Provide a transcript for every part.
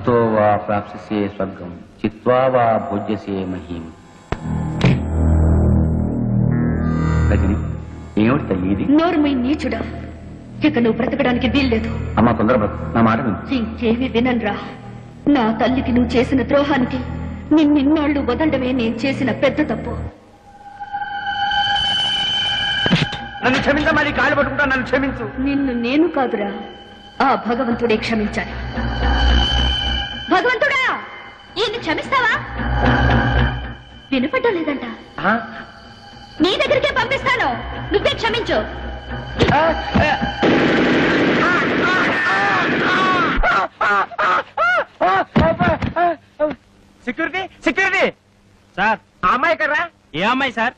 ముక్తో వా ప్రాప్స్యసే స్వర్గం చిత్వా వా భోజ్యసే మహీం. రజని, ఏమిటి తల్లి ఇది? నోరుమై నీచుడా, ఇక నువ్వు బ్రతకడానికి వీల్లేదు. అమ్మా తొందరపడు, నా మాట విను. ఇంకేమి వినన్రా. నా తల్లికి నువ్వు చేసిన ద్రోహానికి నిన్నిన్నాళ్లు వదలడమే నేను చేసిన పెద్ద తప్పు. నన్ను క్షమించమా, నీ కాళ్ళు పట్టుకుంటా, నన్ను క్షమించు. నిన్ను నేను కాదురా, ఆ భగవంతుడే క్షమించాలి. భగవంతుడా, ఈయన్ని క్షమిస్తావా? వినపడ్డం లేదంట. నీ దగ్గరికే పంపిస్తాను, నువ్వే క్షమించు. సెక్యూరిటీ సెక్యూరిటీ సార్, ఆ అమ్మాయి ఎక్కడ్రా? ఏ అమ్మాయి సార్?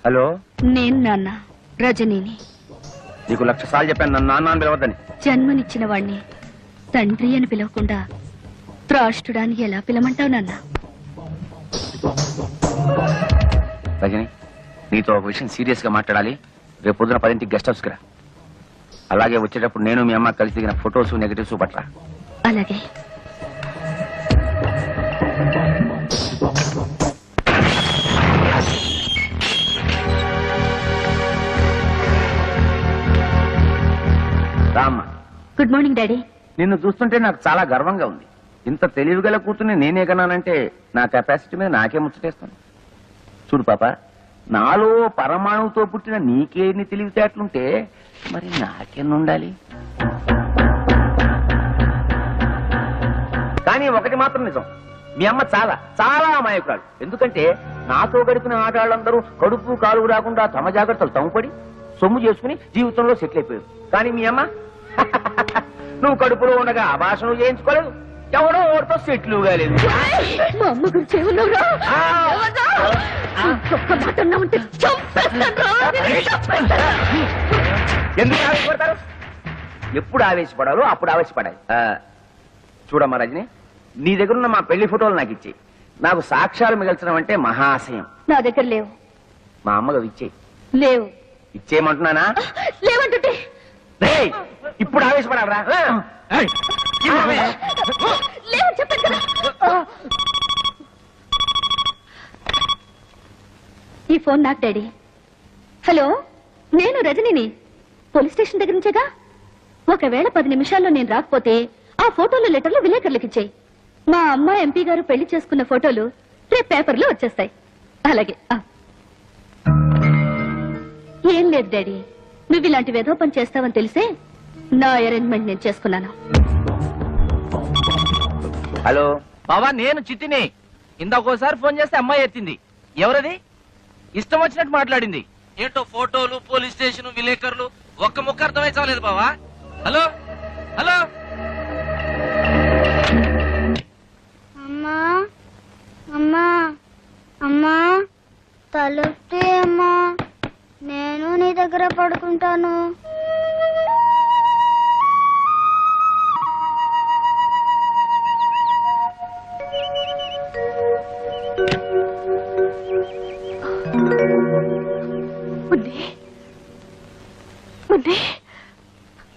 హలో, నేను నాన్న రజనీని. నీకు 1,00,000 సార్లు చెప్పాను నన్ను నాన్న అని పిలవద్దని. జన్మనిచ్చిన వాణ్ణి తండ్రి అని పిలవకుండా త్రాష్టుడాన్ని ఎలా పిలమంటావు నాన్న? రజని, నీతో ఒక విషయం సీరియస్ గా మాట్లాడాలి. రేపు పొద్దున 10ంటికి గెస్ట్ హౌస్ కి రా. అలాగే వచ్చేటప్పుడు నేను మీ అమ్మ కలిసి దిగిన ఫొటోస్ నెగటివ్స్ పట్ల. అలాగే. రామ్మ. Good morning daddy. నిన్ను చూస్తుంటే నాకు చాలా గర్వంగా ఉంది. ఇంత తెలివిగల కూతుర్ని నేనే కన్నానంటే నా కెపాసిటీ మీద నాకే ముచ్చటేస్తాను. చూడు పాప, నాలో పరమాణువుతో పుట్టిన నీకేన్ని తెలివితేటలుంటే మరి నాకెన్నుండాలి? కానీ ఒకటి మాత్రం నిజం, మీ అమ్మ చాలా చాలా అమాయకురాలు. ఎందుకంటే నాతో గడిపిన ఆటవాళ్ళందరూ కడుపు కాలు రాకుండా తమ జాగ్రత్తలు తమ్ముపడి సొమ్ము చేసుకుని జీవితంలో సెటిల్ అయిపోయారు. కానీ మీ అమ్మ నువ్వు కడుపులో ఉండగా ఆభాషణ చేయించుకోలేదు, ఎవడో ఓడితో సెటిల్ కాలేదు. మా అమ్మ గురించి ఏమన్నావురా? ఎందుకు ఆవేశపడతారు? ఎప్పుడు ఆవేశపడాలో అప్పుడు ఆవేశపడాలి. చూడమ్మా రజని, నీ దగ్గర ఉన్న మా పెళ్లి ఫోటోలు నాకు ఇచ్చేయి. నాకు సాక్ష్యాలు మిగల్చడం అంటే మహాశయం. నా దగ్గర లేవు. మా అమ్మగా ఇచ్చేయి. లేవు. ఇచ్చేయమంటున్నానా? లేవంటుంటే ఇప్పుడు ఆవేశపడాలరా? లేవు చెప్పండి కదా. ఈ ఫోన్ నాకు డాడీ. హలో, నేను రజనిని. పోలీస్ స్టేషన్ దగ్గర నుంచేగా. ఒకవేళ 10 నిమిషాల్లో నేను రాకపోతే ఆ ఫోటోలు లెటర్లు విలేకరులకు ఇచ్చేయి. మా అమ్మ ఎంపీ గారు పెళ్లి చేసుకున్న ఫోటోలు రేపు పేపర్లో వచ్చేస్తాయి. అలాగే. ఏం లేదు డాడీ, నువ్వు ఇలాంటి వేదో పని చేస్తావని తెలిసే నా అరేంజ్మెంట్ నేను చేసుకున్నాను. హలో బావా, నేను చిట్టిని. ఇందాకోసారి ఫోన్ చేస్తే అమ్మాయి ఎత్తింది. ఎవరది? ఇష్టం వచ్చినట్టు మాట్లాడింది. ఏంటో ఫోటోలు, పోలీస్ స్టేషన్, విలేకరులు, ఒక్క ముక్క అర్థమై చాలేదు బావా. Hello hello. అమ్మా అమ్మా అమ్మా, తలుపుతీ అమ్మా, నేను నీ దగ్గర పడుకుంటాను.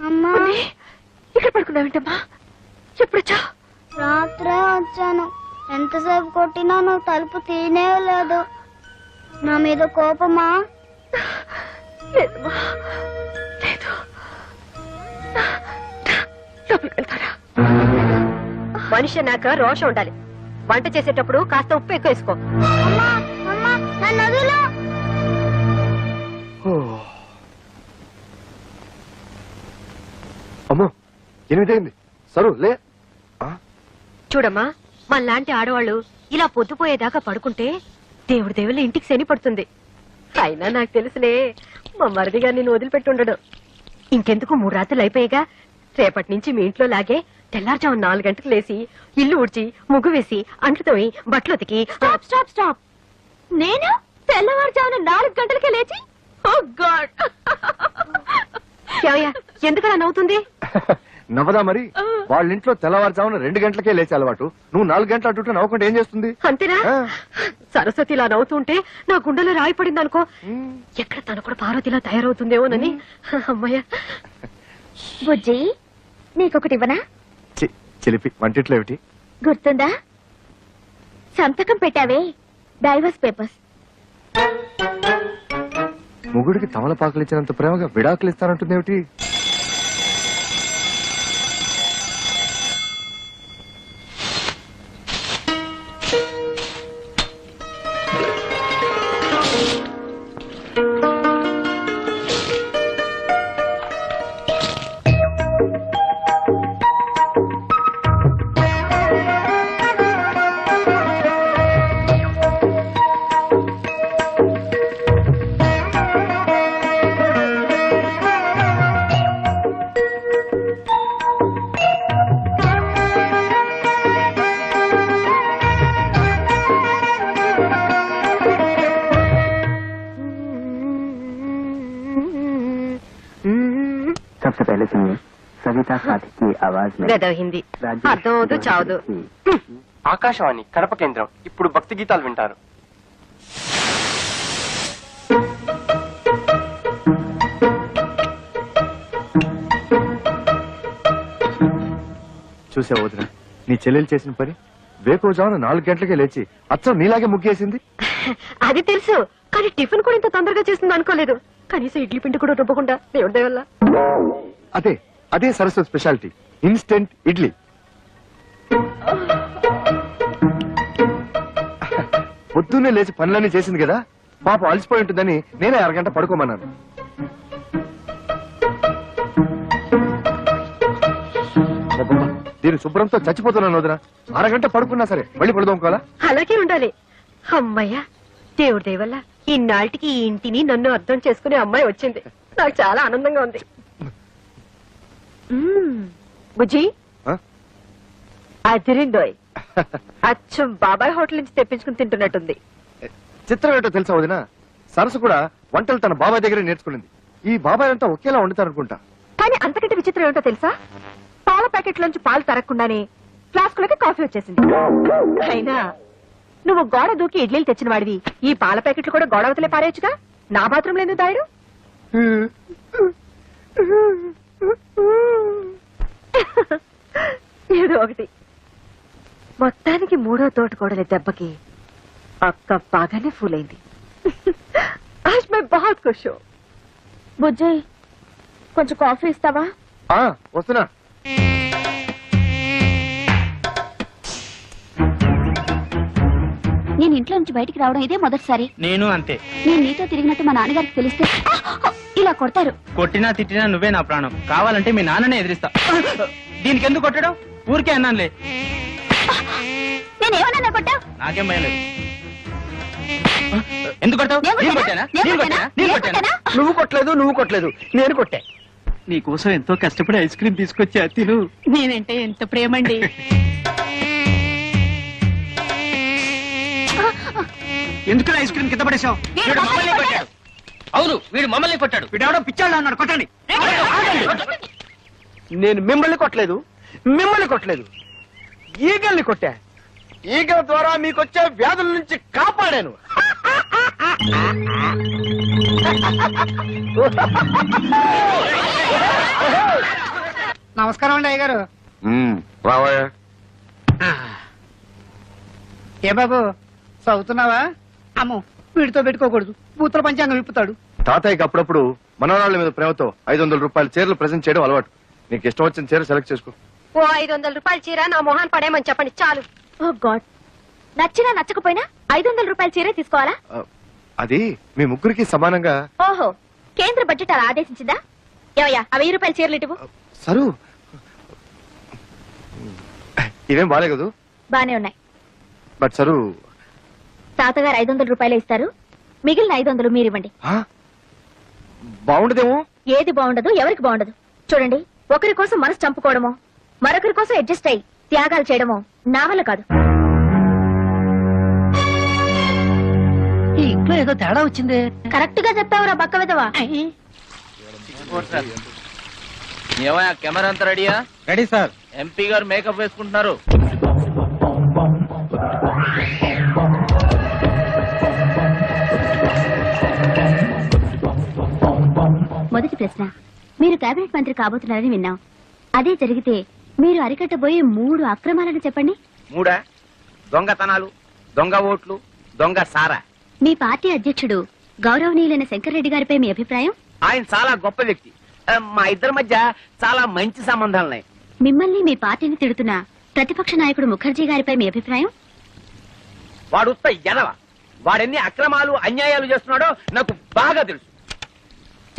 అమ్మా, ఇక్కడ పడుకున్నావేంటమ్మా? ఎప్పుడొచ్చా? రాత్రే వచ్చాను. ఎంతసేపు కొట్టినా నువ్వు తలుపు తీనే లేదు. నా మీద కోపమా? లేదమ్మా, లేదు. లోపలికి వెళ్తారా? మనిషి అన్నాక రోషం ఉండాలి. వంట చేసేటప్పుడు కాస్త ఉప్పు ఎక్కువ వేసుకో. అమ్మా అమ్మా, నన్ను వదిలు. అమ్మో, 8 అయింది. సరు లే. చూడమ్మా, మనలాంటి ఆడవాళ్ళు ఇలా పొద్దుపోయేదాకా పడుకుంటే దేవుడి దేవుళ్ళ ఇంటికి శని పడుతుంది. అయినా నాకు తెలుసులే, మా మరిదిగా నిన్ను వదిలిపెట్టుండడు. ఇంకెందుకు 3 రాత్రులు అయిపోయాగా. రేపటి నుంచి మీ ఇంట్లో లాగే తెల్లారుజాము 4 గంటలకు లేసి ఇల్లు ఊడ్చి ముగ్గు వేసి అంట్లు తోమి బట్టలు ఉతికి. Stop stop stop. నేను తెల్లవారుజామున 4 గంటలకే లేచి? ఓ గాడ్! ఎందుకలా నవ్వుతుంది? నవ్వదా మరి? వాళ్ళ ఇంట్లో తెల్లవారుజామున 2 గంటలకే లేచి అలవాటు. నువ్వు 4 గంటల అటు నవ్వకుండా ఏం చేస్తుంది? అంతేనా? సరస్వతి ఇలా నవ్వుతుంటే నా గుండెలో రాయి పడింది అనుకో, ఎక్కడ తను కూడా పార్వతిలా తయారవుతుందేమోనని. అమ్మయ్య. బుజ్జి నీకొకటి ఇవ్వనా? చిలిపి వంటిట్లో ఏమిటి? గుర్తుందా? సంతకం పెట్టావే, డైవర్స్ పేపర్స్. మొగుడికి తమలపాకులు ఇచ్చినంత ప్రేమగా విడాకులు ఇస్తానంటుంది ఏమిటి? सबसे पहले सुनिए सविता साथी की आवाज में గదవ హిందీ అర్థం అవదు చావదు. ఆకాశవాణి కడప కేంద్రం ఇప్పుడు భక్తి గీతాలు వింటారు. చూసా వదిన, నీ చెల్లెలు చేసిన పని. వేకోజామున 4 గంటలకే లేచి అచ్చం నీలాగే ముగ్గేసింది. అది తెలుసు, కానీ టిఫిన్ కూడా ఇంత తొందరగా చేస్తుంది అనుకోలేదు. కనీసం ఇడ్లీ పిండి కూడా రుబ్బకుండా, దేవుడి దయ వల్ల. అదే అదే సరస్వతి స్పెషాలిటీ, ఇన్స్టెంట్ ఇడ్లీ. పొద్దున్నే లేచి పనులన్నీ చేసింది కదా, పాపం అలసిపోయి ఉంటుందని నేనే అరగంట పడుకోమన్నాను. అబ్బబ్బా, దీని శుభ్రంతో చచ్చిపోతున్నాను వదిన. అరగంట పడుకున్నా సరే మళ్ళీ పడుకోవాలా? అలాగే ఉండాలి. అమ్మయ్యా, దేవుడి దయ వల్ల ఇన్నాళ్ళకి ఈ ఇంటిని నన్ను అర్థం చేసుకునే అమ్మాయి వచ్చింది. నాకు చాలా ఆనందంగా ఉంది. బుజ్జి ఆ? అదిరిందోయ్. అచ్చం బాబాయ్ హోటల్ నుంచి తెప్పించుకుని తింటున్నట్టుంది. చిత్రం ఏంటో తెలుసా వదిన, సరస్సు కూడా వంటలు తన బాబాయ్ దగ్గరే నేర్చుకునింది. ఈ బాబాయ్ అంతా ఒకేలా వండుతారనుకుంటా. కానీ అంతకంటే విచిత్రం ఏంటో తెలుసా, పాల ప్యాకెట్ లోంచి పాలు తరగకుండానే ఫ్లాస్కులకి కాఫీ వచ్చేసింది. అయినా నువ్వు గోడ దూకి ఇడ్లీలు తెచ్చిన వాడివి, ఈ పాల ప్యాకెట్లు కూడా గోడవతలే పారేయచ్చుగా. నా బాత్రూమ్ లో ఎందుకు దాయరు? ఏదో ఒకటి. మొత్తానికి 3వ తోటకోడలి దెబ్బకి అక్క బాగానే ఫూల్ అయింది. ఆజ్ మై బహుత్ ఖుష్ హూ. బుజ్జి కొంచెం కాఫీ ఇస్తావా? వస్తున్నా. నేను ఇంట్లో నుంచి బయటికి రావడం ఇదే మొదటిసారి. నేను అంతే. నేను నీతో తిరిగినట్టు మా నాన్నగారికి తెలిస్తే ఇలా కొడతారు. కొట్టినా తిట్టినా నువ్వే నా ప్రాణం. కావాలంటే మీ నాన్ననే ఎదిరిస్తా. దీనికి ఎందుకు కొట్టడం? ఊరికే అన్నానులే. నేనేమన్నా కొట్టా? నాకేం భయం లేదు. ఎందుకు కొట్టావు? నేను కొట్టానా? నేను కొట్టానా? నేను కొట్టానా? నువ్వు కొట్టలేదు నేను కొట్టా. నీకోసం ఎంతో కష్టపడి ఐస్ క్రీమ్ తీసుకొచ్చా, తిను. నేనంటే ఎంత ప్రేమండి. ఎందుకు ఐస్ క్రీమ్ కింద పడేశావు? వీడు మమ్మల్ని కొట్టాడు. అవును, వీడు మమ్మల్ని కొట్టాడు. వీడెవడో పిచ్చాడు అన్నాడు. కొట్టండి. నేను మిమ్మల్ని కొట్టలేదు, ఈగల్ని కొట్టా. ఈగల ద్వారా మీకొచ్చే వ్యాధుల నుంచి కాపాడాను. నమస్కారం అండి అయ్యగారు. రావయ్యా. ఏ బాబు చదువుతున్నావా? అమ్మో, వీడితో పెట్టుకోకూడదు, బూతుల పంచాంగం విప్పుతాడు. తాతయ్యకి అప్పుడప్పుడు మనవరాళ్ళ మీద ప్రేమతో 500 రూపాయల చీరలు ప్రెజెంట్ చేయడం అలవాటు. నీకు ఇష్టం వచ్చిన చీర సెలెక్ట్ చేసుకో. ఓ 500 రూపాయల చీర నా మొహాన్ పడేయమని చెప్పండి చాలు. ఓ గాడ్, నచ్చినా నచ్చకపోయినా 500 రూపాయల చీరే తీసుకోవాలా? అది మీ ముగ్గురికి సమానంగా. ఓహో, కేంద్ర బడ్జెట్ అలా ఆదేశించిందా? ఏవయ్యా, ఆ 1000 రూపాయల చీరలు ఇటువు. సరు, ఇవేం బాలే కదూ? బానే ఉన్నాయి. బట్ సరు, తాతగారు 500 రూపాయలే ఇస్తారు, మిగిలిన 500 మీరివ్వండి. బాగుండదేమో. ఏది బాగుండదు, ఎవరికి బాగుండదు. చూడండి, ఒకరి కోసం మనసు చంపుకోవడమో, మరొకరి కోసం అడ్జస్ట్ అయ్యి త్యాగాలు చేయడమో నా వల్ల కాదు. ఈ ఇంట్లో ఏదో తేడా వచ్చింది. కరెక్ట్ గా చెప్పావురా బక్క విధవా. ఏమయ్యా, కెమెరా అంతా రెడీయా? Ready sir. ఎంపీ గారు మేకప్ వేసుకుంటున్నారు. మీరు కేబినెట్ మంత్రి కాబోతున్నారని విన్నాం. అదే జరిగితే మీరు అరికట్టబోయే 3 అక్రమాలను చెప్పండి. 3 దొంగతనాలు, దొంగ ఓట్లు, దొంగ సారా. మీ పార్టీ అధ్యక్షుడు గౌరవనీయులైన శంకర్రెడ్డి గారిపై మీ అభిప్రాయం? ఆయన చాలా గొప్ప వ్యక్తి. మా ఇద్దరి మధ్య చాలా మంచి సంబంధాలున్నాయి. మిమ్మల్ని మీ పార్టీని తిడుతున్న ప్రతిపక్ష నాయకుడు ముఖర్జీ గారిపై మీ అభిప్రాయం? వాడు ఉత్త ఎదవ. వాడెన్ని అక్రమాలు అన్యాయాలు చేస్తున్నాడో నాకు బాగా తెలుసు.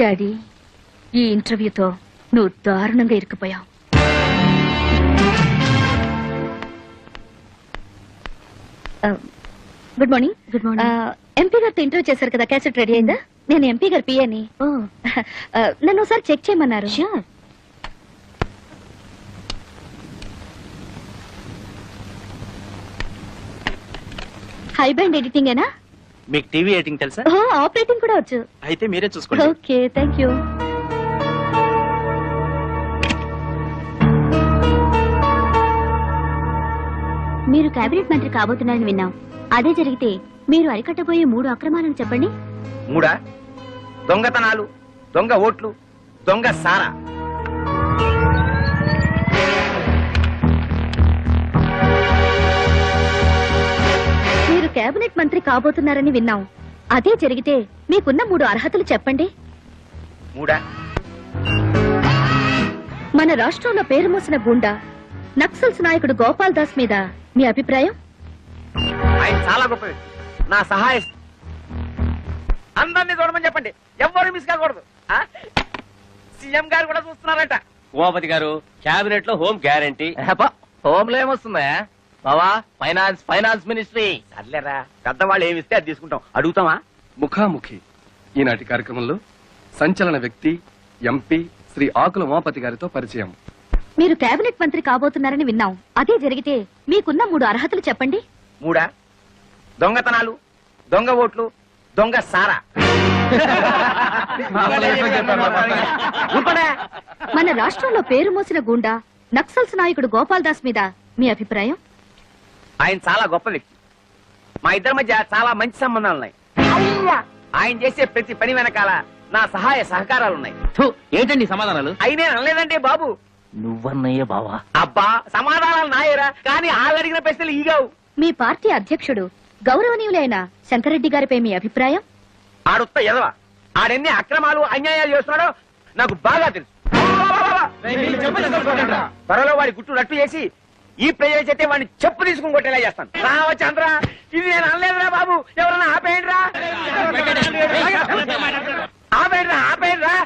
డాడీ, ఈ ఇంటర్వ్యూతో నువ్వు దారుణంగా ఇరుక్కుపోయావు. Good morning. Good morning. MP గారితో ఇంటర్వ్యూ చేశారు కదా, క్యాసెట్ రెడీ అయిందా? నేను ఎంపీ గారి పిఏని. నన్ను ఒకసారి చెక్ చేయమన్నారు. హై బ్యాండ్ ఎడిటింగ్ ఏనా? మీకు టీవీ ఎడిటింగ్ తెలుసా? ఆపరేటింగ్ కూడా వచ్చు. అయితే మీరే చూసుకోండి. Okay, thank you. మీరు కేబినెట్ మంత్రి కాబోతున్నారని విన్నాం. అదే జరిగితే మీరు అరికట్టబోయే 3 అక్రమాలను చెప్పండి. 3 దొంగతనాలు, దొంగ ఓట్లు, దొంగ సారా. మీరు కేబినెట్ మంత్రి కాబోతున్నారని విన్నాం. అదే జరిగితే మీకున్న 3 అర్హతలు చెప్పండి. 3 మన రాష్ట్రంలో పేరు మోసిన గుండా నక్సల్స్ నాయకుడు గోపాల్ దాస్ మీద మీ అభిప్రాయం? ఆయన చాలా గొప్ప వ్యక్తి. నా సహాయ అందరినీ చూడమని చెప్పండి. ఎవ్వరు మిస్ కాకూడదు. సీఎం గారు కూడా చూస్తున్నారట. ఉమాపతి గారు, క్యాబినెట్ లో హోమ్ గ్యారంటీ. హోమ్ లో ఏమొస్తుందా బావా? Finance ministry. సర్లేరా, పెద్దవాళ్ళు ఏమిస్తే అది తీసుకుంటాం. అడుగుతామా? ముఖాముఖి ఈనాటి కార్యక్రమంలో సంచలన వ్యక్తి ఎంపీ శ్రీ ఆకుల ఉమాపతి గారితో పరిచయం. మీరు కేబినెట్ మంత్రి కాబోతున్నారని విన్నాం. అదే జరిగితే మీకున్న 3 అర్హతలు చెప్పండి. 3 దొంగతనాలు, దొంగ ఓట్లు, దొంగ సారా. మన రాష్ట్రంలో పేరు మోసిన గుండా నక్సల్స్ నాయకుడు గోపాల్ దాస్ మీద మీ అభిప్రాయం? ఆయన చాలా గొప్ప వ్యక్తి. మా ఇద్దరి మధ్య చాలా మంచి సంబంధాలున్నాయి. ఆయన చేసే ప్రతి పని వెనకాల నా సహాయ సహకారాలున్నాయి. ఏంటండి సమాధానాలు? అయినే అనలేదంటే బాబు. నువ్వన్నయ్య బావా? అబ్బా, సమాధానాలు నాయరా, కానీ వాళ్ళు అడిగిన ప్రశ్నలు ఈగావు. మీ పార్టీ అధ్యక్షుడు గౌరవనీయులైన శంకర్రెడ్డి గారిపై మీ అభిప్రాయం? ఆడొత్త ఎదవ. ఆడెన్ని అక్రమాలు అన్యాయాలు చేస్తున్నాడో నాకు బాగా తెలుసు. త్వరలో వాడి గుట్టు రట్టు చేసి ఈ ప్రజలు చెప్తే వాడిని చెప్పు తీసుకుని కొట్టేలా చేస్తాను. రావచ్చంద్ర, ఇది నేను అనలేదురా బాబు. ఎవరన్నా ఆపేయండిరా, ఆపేయండిరా, ఆపేయండిరా.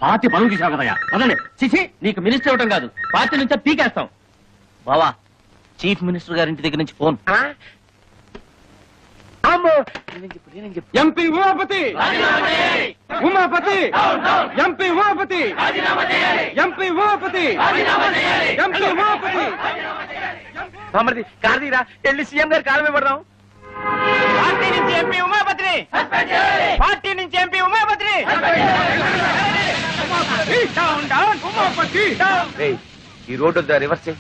పార్టీ పనులు తీసావు కదయ్యా. అదండి చిచి, నీకు మినిస్టర్ ఇవ్వటం కాదు, పార్టీ నుంచే పీకేస్తాం. బావా, చీఫ్ మినిస్టర్ గారి ఇంటి దగ్గర నుంచి phone. MP Umapathi, Umapathi, MP Umapathi, MP Umapathi, MP Umapathi. మమ్మల్ని కాదీరా, వెళ్ళి సీఎం గారి కాలమే పడదాం. పార్టీ నుంచి ఎంపీ ఉమాపతిని, పార్టీ నుంచి ఎంపీ ఉమాపతిని. ఈ రోడ్డు వద్ద రివర్స్ చేయి.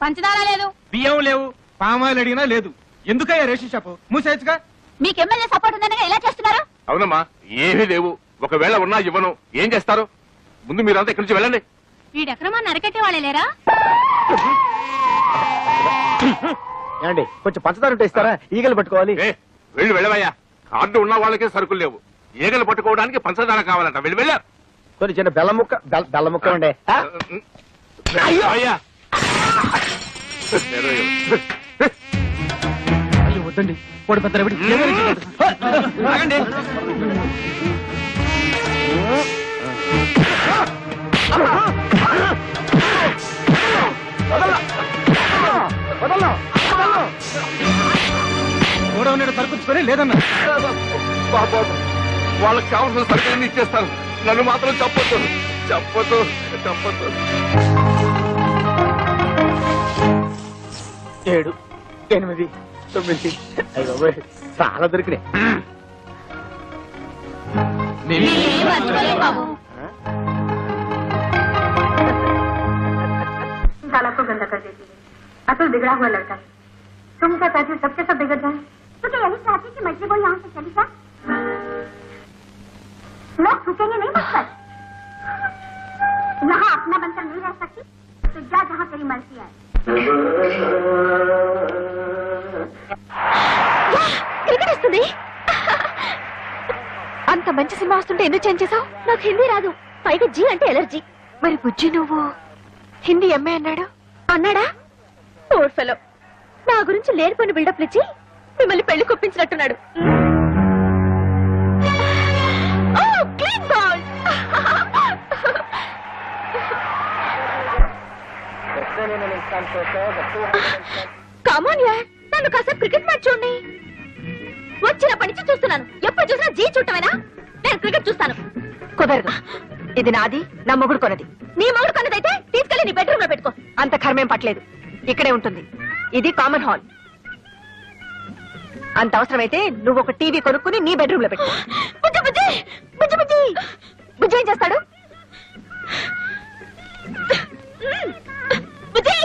పంచదార లేదు, బియ్యం లేవు, పామాయిల్ అడిగినా లేదు. ఎందుకయ్యా రేషన్ షాపు మూసేయచ్చుగా? మీకు ఎమ్మెల్యే సపోర్ట్ ఉందనగా ఎలా చేస్తున్నారు? అవునమ్మా, ఏమీ లేవు. ఒకవేళ ఉన్నా ఇవ్వను. ఏం చేస్తారు? ముందు మీరంతా ఇక్కడి నుంచి వెళ్ళండి. వీడెక్రమాన్ని అరకట్టే వాళ్ళే లేరా? ఏమండి, కొంచెం పంచదార ఉంటే ఇస్తారా? ఈగలు పట్టుకోవాలి. వెళ్ళి వెళ్ళవయ్యా. కార్డు ఉన్న వాళ్ళకే సరుకులు లేవు. ఈగలు పట్టుకోవడానికి పంచదార కావాలంట. వెళ్ళి వెళ్ళా. కొన్ని చిన్న బెల్లం ముక్క, బెల్లం ముక్క ఉండే. అయ్యా వద్దండి, వాడు పెద్ద రవిడి. గొడవ నేను సరుకుచ్చుకొని లేదన్నా. బాబు, వాళ్ళకి కావాల్సిన సరుకులన్నీ ఇచ్చేస్తాను. నన్ను మాత్రం చెప్పొద్దు, చెప్పొద్దు, చెప్పొద్దు. 7, 8, 9. చాలా దొరికినాయి. बालक को गंदा कर देती है। अतुल बिगड़ा हुआ लड़का है। तुम क्या चाहती हो सबके सब बिगड़ जाए? तो क्या यही चाहती कि मछली को यहाँ से चली जाए? लोग रुकेंगे नहीं मुझ पर। यहाँ अपना बनकर नहीं रह सकती तो जा जहाँ तेरी मर्जी है। క్రికెట్ వస్తుంది. అంత మంచి సినిమా వస్తుంటే ఎందుకు చేంజ్ చేసావు? నాకు హిందీ రాదు, పైగా జీ అంటే ఎలర్జీ. మరి బుజ్జి నువ్వు హిందీ ఎంఏ అన్నాడు అన్నాడా? ఓర్ ఫెలో నా గురించి లేనిపోయిన బిల్డప్లు ఇచ్చి మిమ్మల్ని పెళ్లి కొప్పించినట్టున్నాడు. Clean ball. కమాన్ యార్, నన్ను కాసేపు క్రికెట్ మ్యాచ్ చూడండి. వచ్చినప్పటి నుంచి చూస్తున్నాను, ఎప్పుడు చూసినా జీ చూడటమేనా? నేను క్రికెట్ చూస్తాను. కుదరదు. ఇది నాది, నా మొగుడు కొన్నది. నీ మొగుడు కొన్నదైతే తీసుకెళ్లి నీ బెడ్రూమ్ లో పెట్టుకో. అంత కర్మేం పట్టలేదు, ఇక్కడే ఉంటుంది. ఇది కామన్ హాల్. అంత అవసరమైతే నువ్వు ఒక టీవీ కొనుక్కుని నీ బెడ్రూమ్ లో పెట్టు. బుజ్జి బుజ్జి బుజ్జి బుజ్జి బుజ్జి ఏం చేస్తాడు? బుజ్జి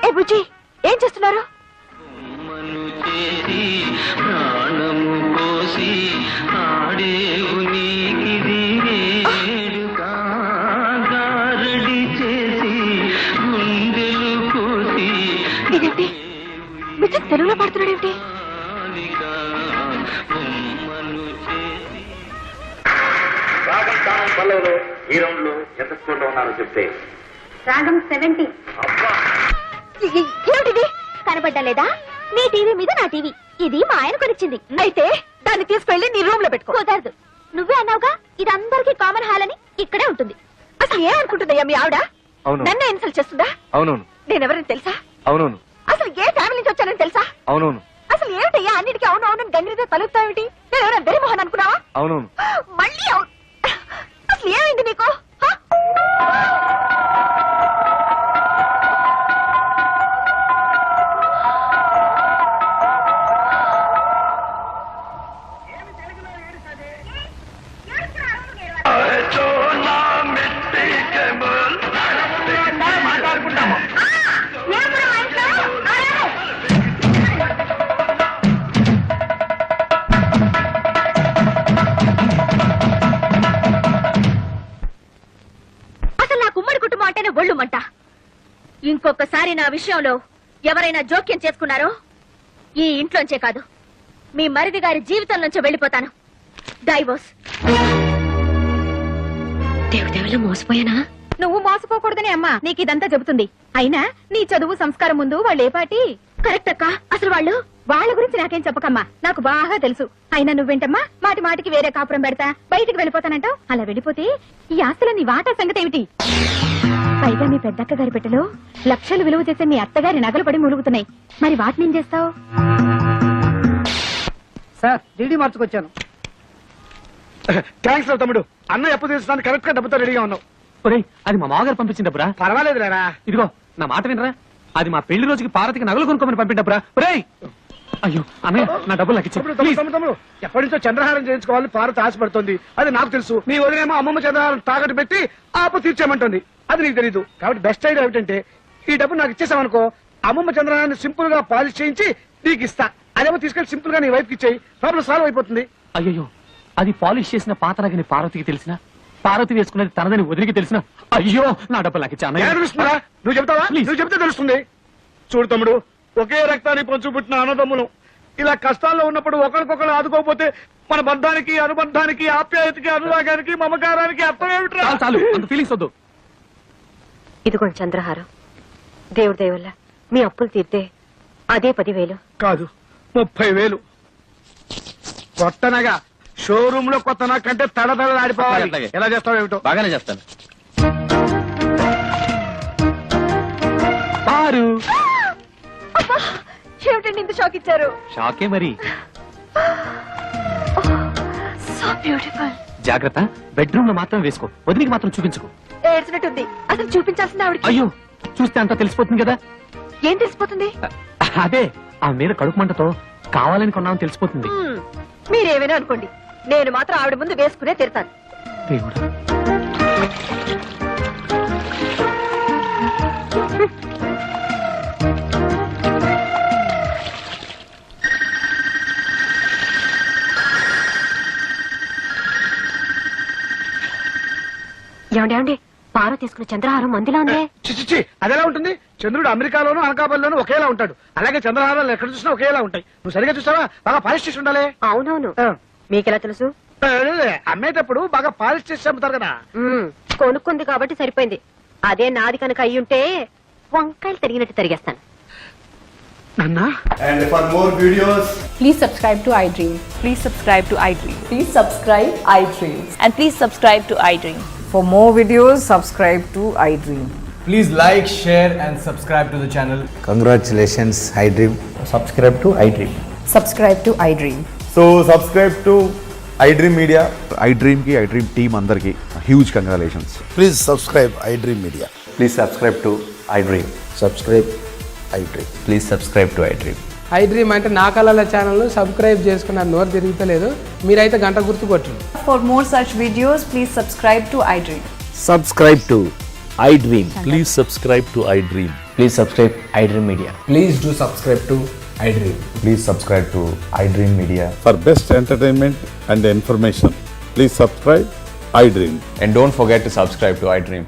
ఏ బుజ్జి ఏం చేస్తున్నారు? ఇదేంటి బుజ్జి తెలుగులో పాడుతున్నాడు ఏమిటి? పల్లవులు ఈ రౌండ్ లో ఎంత స్కోర్ లో ఉన్నారో చెప్తే. రాగం 70. ఏమిటిది? కనబడ్డా లేదా? నీ టీవీ మీద నా టీవీ. ఇది మా ఆయన కొనిచ్చింది. అయితే దాన్ని తీసుకెళ్లి నీ రూమ్ లో పెట్టుకో. కుదరదు. నువ్వే అన్నావుగా ఇది అందరికీ కామన్ హాల్ అని. ఇక్కడే ఉంటుంది. అసలు ఏమనుకుంటుందయ్యా మీ ఆవిడ? అవును నన్ను ఇన్సల్ట్ చేస్తుందా? అవునవును నేనెవరని తెలుసా? అవునవును అసలు ఏ ఫ్యామిలీ నుంచి వచ్చానని తెలుసా? అవునవును అసలు ఏమిటయ్యా అన్నిటికీ అవును అవును గంగిరితో తలుపుతావేమిటి? నేను ఎవరైనా వెరిమోహన్ అనుకున్నావా? అవునవును మళ్ళీ అవును. అసలు ఏమైంది నీకు? హ? అసలు నా కుమ్మడి కుటుంబం అంటేనే ఒళ్ళు మంట. ఇంకొకసారి నా విషయంలో ఎవరైనా జోక్యం చేసుకున్నారో ఈ ఇంట్లోంచే కాదు మీ మరిది గారి జీవితం నుంచి వెళ్ళిపోతాను. డైవోర్స్. దేవుదేవులు మోసపోయానా? నువ్వు మోసపోకూడదని అమ్మా నీకు ఇదంతా చెబుతుంది. అయినా నీ చదువు సంస్కారం ముందు వాళ్ళు ఏ పాటి? కరెక్ట్ అక్క. అసలు వాళ్ళ గురించి నాకేం చెప్పకమ్మా, నాకు బాగా తెలుసు. అయినా నువ్వేంటమ్మా మాటి మాటికి వేరే కాపురం పెడతా బయటికి వెళ్ళిపోతానంటావు. అలా వెళ్ళిపోతే ఈ ఆస్తుల నీ వాటా సంగతి ఏమిటి? పైగా మీ పెద్దక్క గారి పెట్టెలో లక్షలు విలువ చేసే మీ అత్తగారి నగలు పడి ములుగుతున్నాయి. మరి వాటిని ఏం చేస్తావు? Sir DD మార్చుకొచ్చాను. థ్యాంక్స్ రా తమ్ముడు. అన్న ఎప్పుడు తెలుసు కరెక్ట్ గా డబ్బుతో రెడీగా ఉన్నావు. అది మా మామగారు పంపించిన డబ్బురా. పర్వాలేదు లేరా. ఇదిగో నా మాట వినరా, అది మా పెళ్లి రోజుకి పార్వతికి నగలు కొనుక్కోమని పంపిండబ్బరా. అయ్యో అన్నయ్య, నా డబ్బులు నాకు ఇచ్చి. తమ్ముడు ఎప్పటి నుంచో చంద్రహారం చేయించుకోవాలని పార్వతి ఆశపడుతుంది. అది నాకు తెలుసు. నీ వదిలేమో అమ్మమ్మ చంద్రహారం తాకట్టు పెట్టి ఆపు తీర్చేయమంటుంది. అది నీకు తెలీదు. కాబట్టి బెస్ట్ ఐడియా ఏమిటంటే ఈ డబ్బు నాకు ఇచ్చేసామనుకో, అమ్మమ్మ చంద్రహారాన్ని సింపుల్ గా పాలిష్ చేయించి నీకు ఇస్తా. అదేమో తీసుకెళ్లి సింపుల్ గా నీ వైఫ్ కి ఇచ్చేయి. ప్రాబ్లం సాల్వ్ అయిపోతుంది. అయ్యో, అది పాలిష్ చేసిన పాత నగని పార్వతికి తెలిసిన, పార్వతి వేసుకున్నది తనదని వదిలికి తెలిసిన. అయ్యో, నా డబ్బులు నాకు ఇచ్చా. తెలుస్తుందా? నువ్వు చెప్తావా? నువ్వు చెప్తే తెలుస్తుంది. చూడు తమ్ముడు, ఒకే రక్తాన్ని పంచు పుట్టిన అన్నదమ్ములు ఇలా కష్టాల్లో ఉన్నప్పుడు ఒకరికొకరు ఆదుకోకపోతే మన బంధానికి, అనుబంధానికి, ఆప్యాయతకి, అనురాగానికి, మమకారానికి అర్థం ఏమిట్రా? చాలు అంత ఫీలింగ్స్ వద్దు. ఇదిగోండి చంద్రహారం. దేవుడి దేవల్ల మీ అప్పులు తీర్తే అదే 10,000. కాదు, 30,000. కొత్తనగా షోరూమ్ లో కొత్త నాకంటే తడతడలాడిపోవాలి. ఎలా చేస్తావు ఏమిటో. బాగానే చేస్తాను. ఏమిటండి ఇంత షాక్ ఇచ్చారు? షాకే మరి. So beautiful. జాగ్రత్త, బెడ్రూమ్ లో మాత్రం వేసుకో, వదిలికి మాత్రం చూపించుకో. ఏడ్చినట్టుంది. అసలు చూపించాల్సింది ఆవిడకి. అయ్యో, చూస్తే అంతా తెలిసిపోతుంది కదా. ఏం తెలిసిపోతుంది? అదే ఆ మీద కడుపు మంటతో కావాలని కొన్నామని తెలిసిపోతుంది. మీరేమైనా అనుకోండి, నేను మాత్రం ఆవిడ ముందు వేసుకునే తిడతాను. దేవుడా, ఏమండి పార తీసుకున్న చంద్రహారం మందిలా ఉందే. చిచ్చి అదెలా ఉంటుంది? చంద్రుడు అమెరికాలోను అనకాపల్లిలోను ఒకేలా ఉంటాడు. అలాగే చంద్రహారాలు ఎక్కడ చూసినా ఒకేలా ఉంటాయి. నువ్వు సరిగా చూసావా? బాగా పాలిష్ చేసి ఉండాలి. అవునవును. మీకెలా తెలుసు? అమ్మేటప్పుడు బాగా పాలిష్ చేసి అమ్ముతారు కదా. కొనుక్కుంది కాబట్టి సరిపోయింది. అదే నాది కనుక అయ్యుంటే వంకాయలు తరిగినట్టు తరిగేస్తాను. నాన్నా, And for more videos, Please subscribe to iDream. Please subscribe to iDream. Please subscribe iDream. And please subscribe to iDream. For more videos, subscribe to iDream. please like, share, and subscribe to the channel. Congratulations, iDream. Subscribe to iDream. Subscribe to iDream. So subscribe to iDream Media. iDream ki iDream team andarki huge congratulations. Please subscribe iDream Media. Please subscribe to iDream. Subscribe iDream. Please subscribe to iDream. iDream అంటే నా కళల channel subscribe చేసుకున్న నోరు తిరుగుతలేదు. మీరైతే గంట గుర్తు కొట్టండి. For more such videos, please subscribe to iDream. Subscribe to iDream. Please subscribe to iDream. Please subscribe iDream Media. Please do subscribe to iDream. Please subscribe to iDream Media. For best entertainment and information, please subscribe iDream. And don't forget to subscribe to iDream.